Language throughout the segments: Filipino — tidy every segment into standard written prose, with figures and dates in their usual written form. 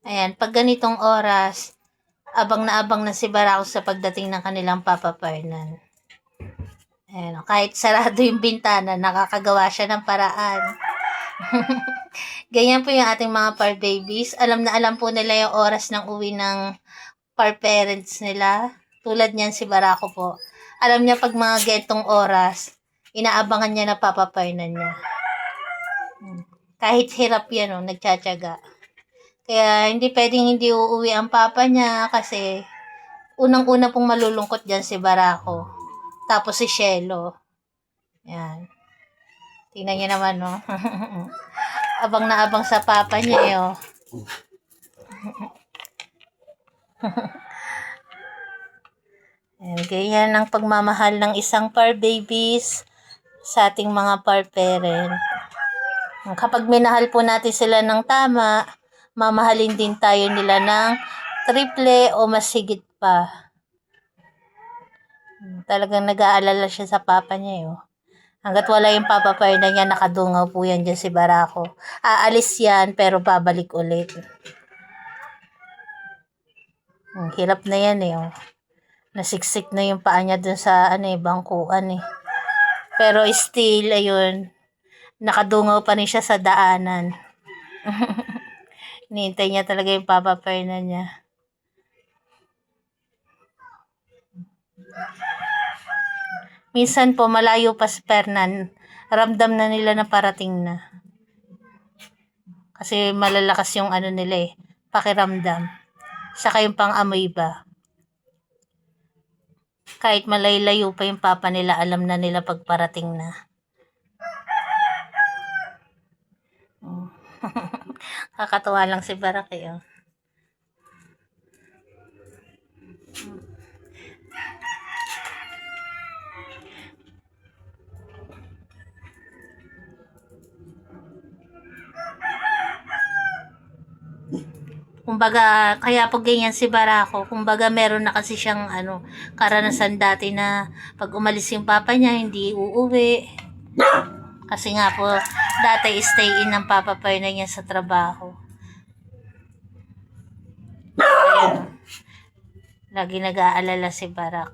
Ayan, pag ganitong oras, abang na si Barako sa pagdating ng kanilang Papa Fernan. Ayan, kahit sarado yung bintana, nakakagawa siya ng paraan. Ganyan po yung ating mga par babies. Alam na alam po nila yung oras ng uwi ng par parents nila. Tulad niyan si Barako po. Alam niya pag mga gentong oras, inaabangan niya na Papa Fernan niya. Kahit hirap yan, nagtsatsaga. Kaya hindi pwedeng hindi uuwi ang papa niya kasi unang-una pong malulungkot dyan si Barako. Tapos si Shelo. Yan. Tingnan niyo naman, no? Abang na abang sa papa niya, oh. Yan, ganyan ang pagmamahal ng isang par babies sa ating mga par parent. Kapag minahal po natin sila ng tama, mamahalin din tayo nila ng triple o mas higit pa. Talagang nag-aalala siya sa papa niya, oh. Hanggat wala yung Papa Fernan niya, nakadungaw po yan dyan si Barako. Aalis yan, pero babalik ulit. Hirap na yan, oh. Nasiksik na yung paa niya dun sa bangkuan, eh. Pero still, ayun, nakadungaw pa rin siya sa daanan. Hinihintay niya talaga yung Papa Fernan niya. Minsan po, malayo pa si Fernan, ramdam na nila na parating na. Kasi malalakas yung nila, pakiramdam. Saka yung pang-amoy ba. Kahit malaylayo pa yung papa nila, alam na nila pag parating na. Kakatuwa lang si Barak, oh. Kumbaga, kaya pag ganyan si Barako, kumbaga meron na kasi siyang karanasan dati na pag umalis yung papa niya, hindi uuwi. Kasi nga po, dati stay in ng Papa Fernan niya sa trabaho. Kaya, lagi nag-aalala si Barak.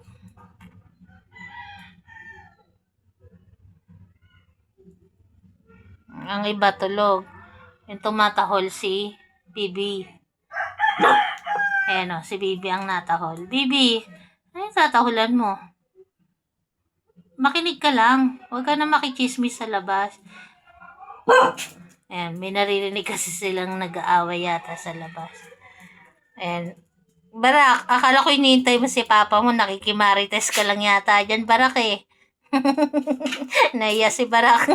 Ang iba tulog. Yung tumatahol si Bibi. Ayan, si Bibi ang natahol. Bibi, ano tatahulan mo? Makinig ka lang. Huwag ka na makichismis sa labas. Ayan, may naririnig kasi silang nag-aaway yata sa labas. Ayan. Barak, akala ko iniintay mo si papa mo. Nakikimarites ka lang yata dyan, Barak, eh. Naiya si Barak.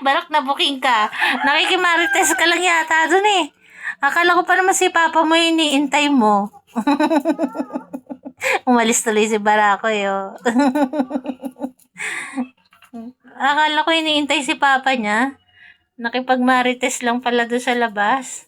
Barak, nabuking ka. Nakikimarites ka lang yata dun, eh. Akala ko pa naman si papa mo iniintay mo. Umalis tuloy si Barako, yo. Akala ko iniintay si papa niya. Nakipagmarites lang pala doon sa labas.